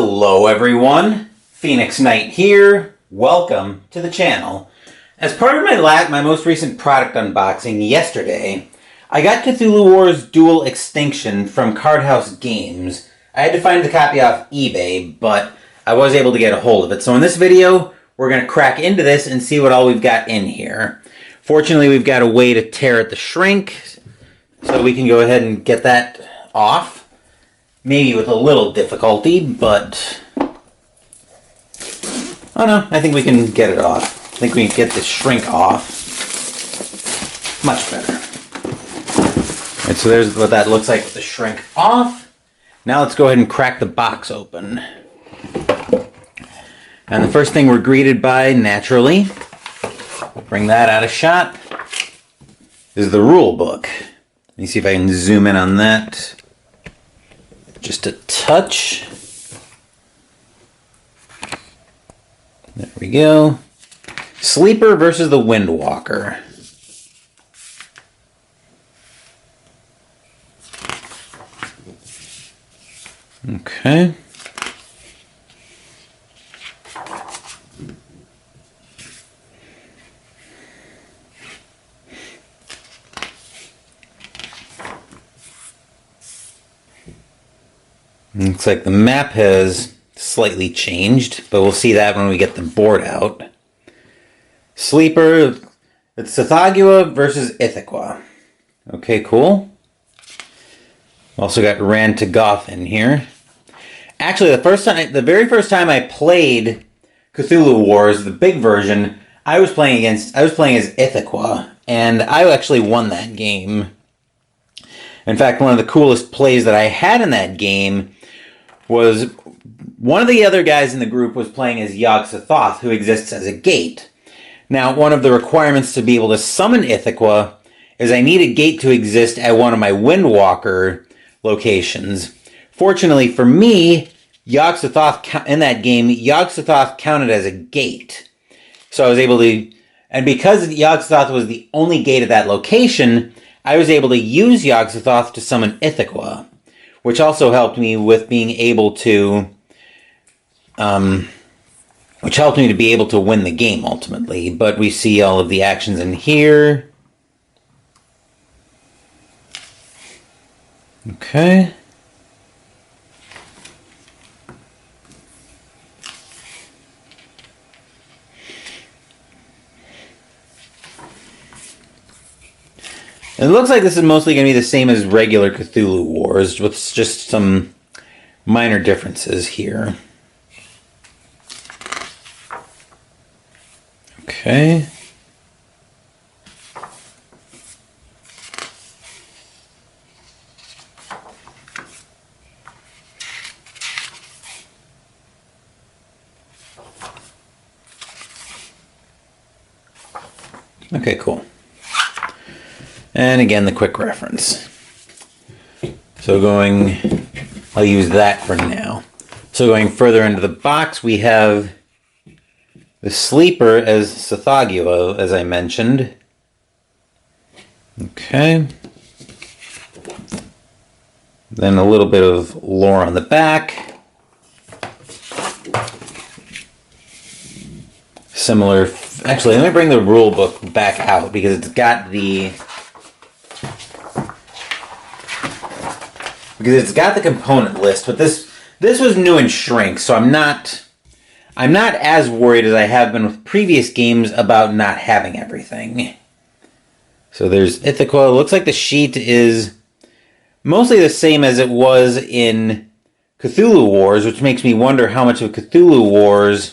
Hello everyone, Phoenix Knight here. Welcome to the channel. As part of my most recent product unboxing yesterday, I got Cthulhu Wars Duel Extinction from Card House Games. I had to find the copy off eBay, but I was able to get a hold of it. So in this video, we're going to crack into this and see what all we've got in here. Fortunately, we've got a way to tear at the shrink, so we can go ahead and get that off. Maybe with a little difficulty, but oh no, I think we can get it off. I think we can get the shrink off. Much better. Alright, so there's what that looks like with the shrink off. Now let's go ahead and crack the box open. And the first thing we're greeted by, naturally, bring that out of shot, is the rule book. Let me see if I can zoom in on that. Just a touch. There we go. Sleeper versus the Windwalker. Okay. Looks like the map has slightly changed, but we'll see that when we get the board out. Sleeper, it's Cthulhu versus Ithaca. Okay, cool. Also got Rantagoth in here. Actually, the very first time I played Cthulhu Wars, the big version, I was playing as Ithaca, and I actually won that game. In fact, one of the coolest plays that I had in that game was one of the other guys in the group was playing as Yog-Sothoth, who exists as a gate. Now, one of the requirements to be able to summon Ithaca is I need a gate to exist at one of my Windwalker locations. Fortunately for me, Yog-Sothoth in that game, Yog-Sothoth counted as a gate. So I was able to, and because Yog-Sothoth was the only gate at that location, I was able to use Yog-Sothoth to summon Ithaca, which also helped me with being able to, which helped me to be able to win the game ultimately. But we see all of the actions in here. Okay. It looks like this is mostly going to be the same as regular Cthulhu Wars, with just some minor differences here. Okay. Okay, cool. And again, the quick reference. So I'll use that for now. So going further into the box, we have the Sleeper as Cthulhu, as I mentioned. Okay. Then a little bit of lore on the back. Similar, actually, let me bring the rule book back out because it's got the component list, but this was new in shrink, so I'm not as worried as I have been with previous games about not having everything. So there's Ithaca. It looks like the sheet is mostly the same as it was in Cthulhu Wars, which makes me wonder how much of Cthulhu Wars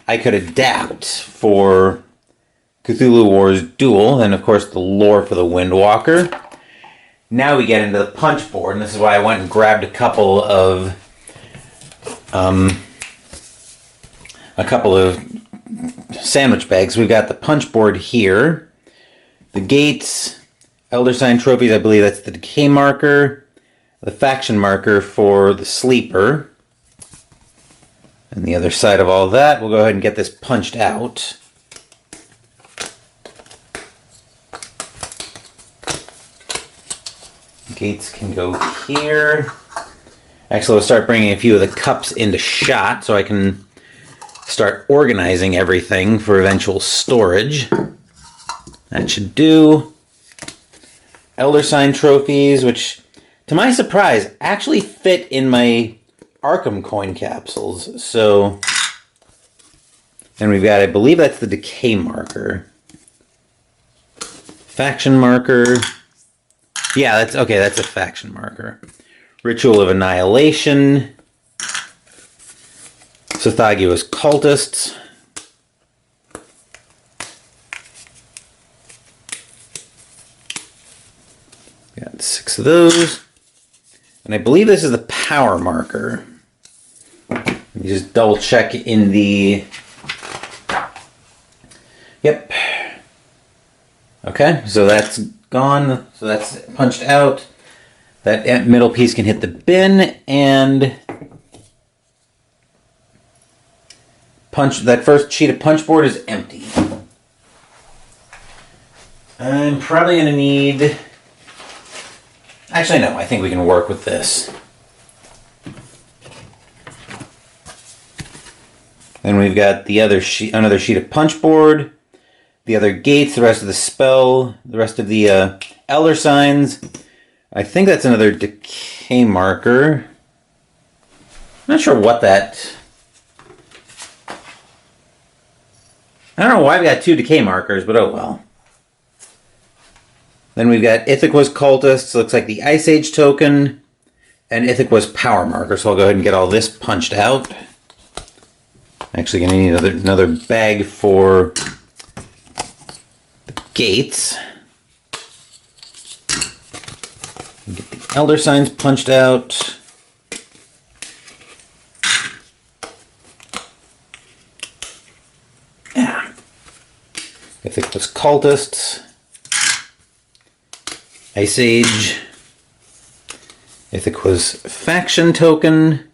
I could adapt for Cthulhu Wars Duel, and of course the lore for the Windwalker. Now we get into the punch board, and this is why I went and grabbed a couple of sandwich bags. We've got the punch board here, the gates, Elder Sign trophies. I believe that's the decay marker, the faction marker for the Sleeper, and the other side of all that. We'll go ahead and get this punched out. Gates can go here. Actually, we'll start bringing a few of the cups into shot so I can start organizing everything for eventual storage. That should do. Elder Sign trophies, which, to my surprise, actually fit in my Arkham coin capsules. So, and we've got, I believe that's the decay marker. Faction marker. Yeah, that's okay, that's a faction marker. Ritual of Annihilation. Cthulhu's Cultists. Got 6 of those. And I believe this is the power marker. Let me just double check in the... Yep. Okay, so that's gone. So that's punched out. That middle piece can hit the bin, and that first sheet of punch board is empty. I'm probably going to need... Actually, no, I think we can work with this. Then we've got the other another sheet of punch board, the other gates, the rest of the spell, the rest of the Elder Signs. I think that's another decay marker. I'm not sure what that... I don't know why we got 2 decay markers, but oh well. Then we've got Ithaqua's Cultists, looks like the Ice Age token, and Ithaqua's power marker. So I'll go ahead and get all this punched out. Actually going to need another bag for the gates. Get the Elder Signs punched out. Yeah. Ithaqua's Cultists. Ice Age. Ithaqua's faction token.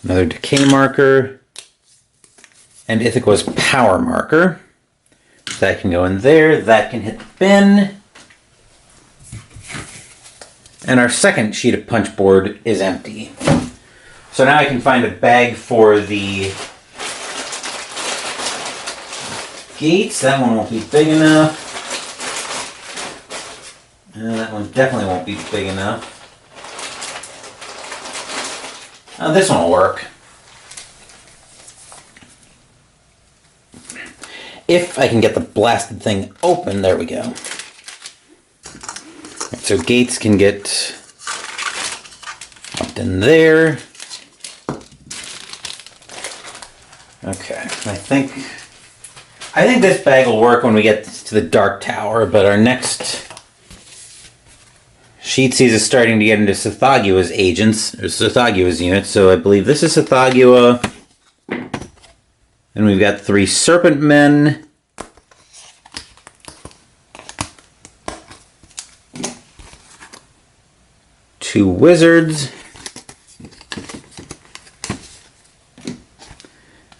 Another decay marker. And Ithaqua's power marker. That can go in there. That can hit the bin. And our second sheet of punch board is empty. So now I can find a bag for the gates. That one won't be big enough. That one definitely won't be big enough. This one will work. If I can get the blasted thing open, there we go. Right, so gates can get up in there. Okay, I think this bag will work when we get to the Dark Tower, but our next sheet sees us starting to get into Cthulhu's agents, or Cthulhu's units, so I believe this is Cthulhu. And we've got 3 Serpent Men. Two Wizards.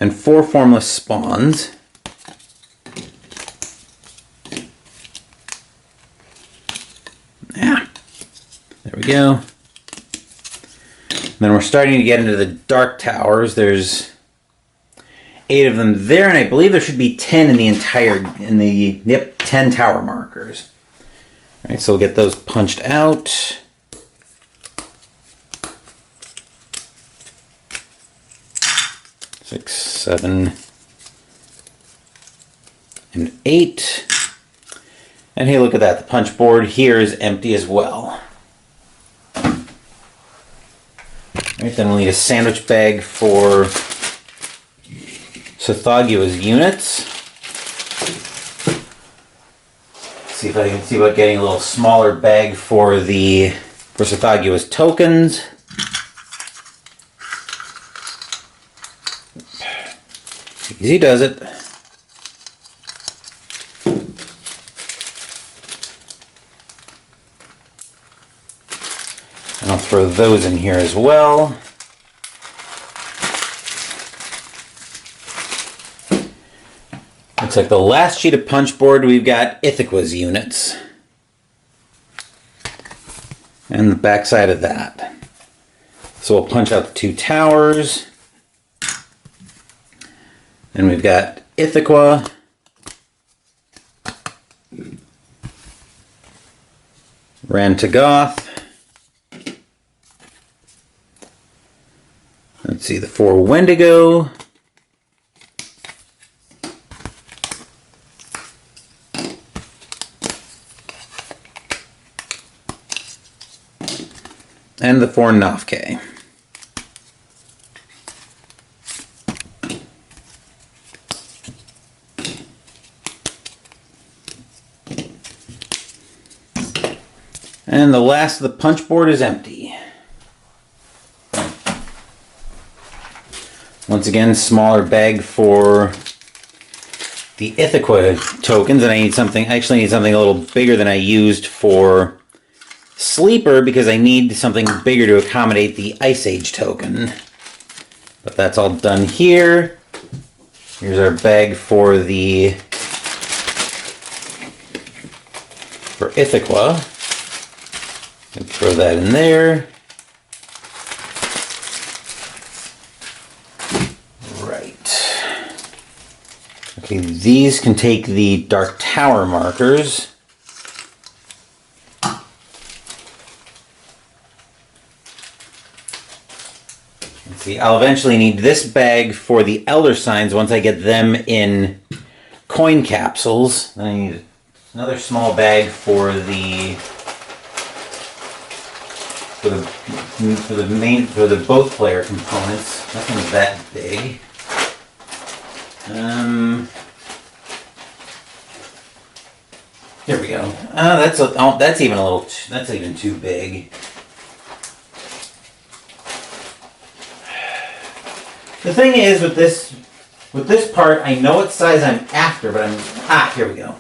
And 4 Formless Spawns. Yeah. There we go. And then we're starting to get into the Dark Towers. There's 8 of them there, and I believe there should be 10 in the 10 tower markers. All right, so we'll get those punched out. Six, 7, and 8. And hey, look at that. The punch board here is empty as well. All right, then we'll need a sandwich bag for Cthulhu's units. See if I can see about getting a little smaller bag for Cthulhu's tokens. Easy does it. And I'll throw those in here as well. Looks like the last sheet of punch board, we've got Ithaqua's units. and the back side of that. So we'll punch out the 2 towers. And we've got Ithaca. Rantagoth. Let's see, the 4 Wendigo. And the 4 Nafke. And the last of the punch board is empty. Once again, smaller bag for the Ithaca tokens, and I actually need something a little bigger than I used for Sleeper because I need something bigger to accommodate the Ice Age token. But that's all done here. Here's our bag for Ithaca. And throw that in there. Right. Okay, these can take the Dark Tower markers. Let's see, I'll eventually need this bag for the Elder Signs once I get them in coin capsules. Then I need another small bag for the both player components. Nothing that big. Here we go. That's even too big. The thing is with this part, I know what size I'm after, but here we go.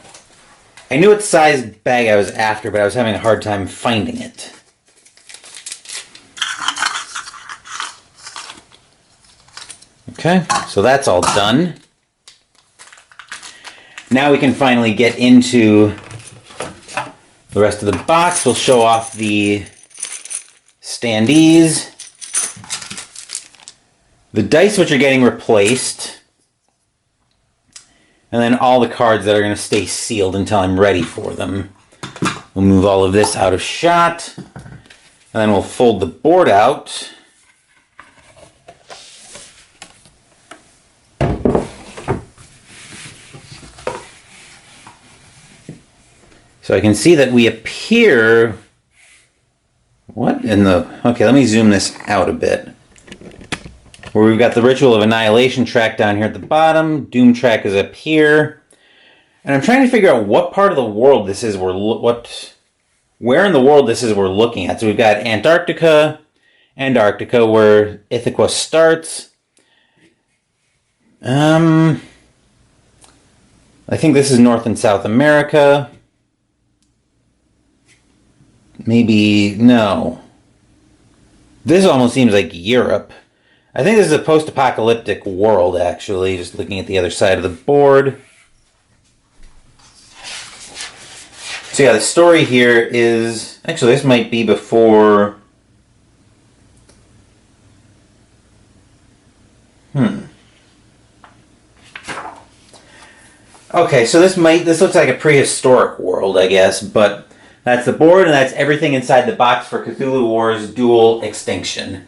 I knew what size bag I was after, but I was having a hard time finding it. Okay, so that's all done. Now we can finally get into the rest of the box. We'll show off the standees. The dice which are getting replaced. And then all the cards that are going to stay sealed until I'm ready for them. We'll move all of this out of shot. And then we'll fold the board out. So I can see that we appear... What in the... Okay, let me zoom this out a bit. Where we've got the Ritual of Annihilation track down here at the bottom. Doom track is up here. And I'm trying to figure out what part of the world this is where in the world this is we're looking at. So we've got Antarctica, where Ithaca starts. I think this is North and South America. Maybe, no. This almost seems like Europe. I think this is a post-apocalyptic world, actually, just looking at the other side of the board. So yeah, the story here is... Actually, this might be before... Okay, so this looks like a prehistoric world, I guess, but... That's the board, and that's everything inside the box for Cthulhu Wars Duel Extinction.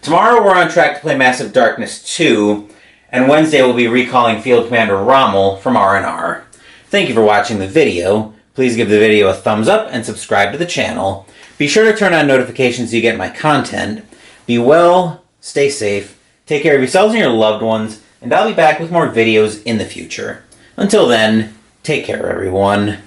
Tomorrow we're on track to play Massive Darkness 2, and Wednesday we'll be recalling Field Commander Rommel from R&R. Thank you for watching the video. Please give the video a thumbs up and subscribe to the channel. Be sure to turn on notifications so you get my content. Be well, stay safe, take care of yourselves and your loved ones, and I'll be back with more videos in the future. Until then, take care everyone.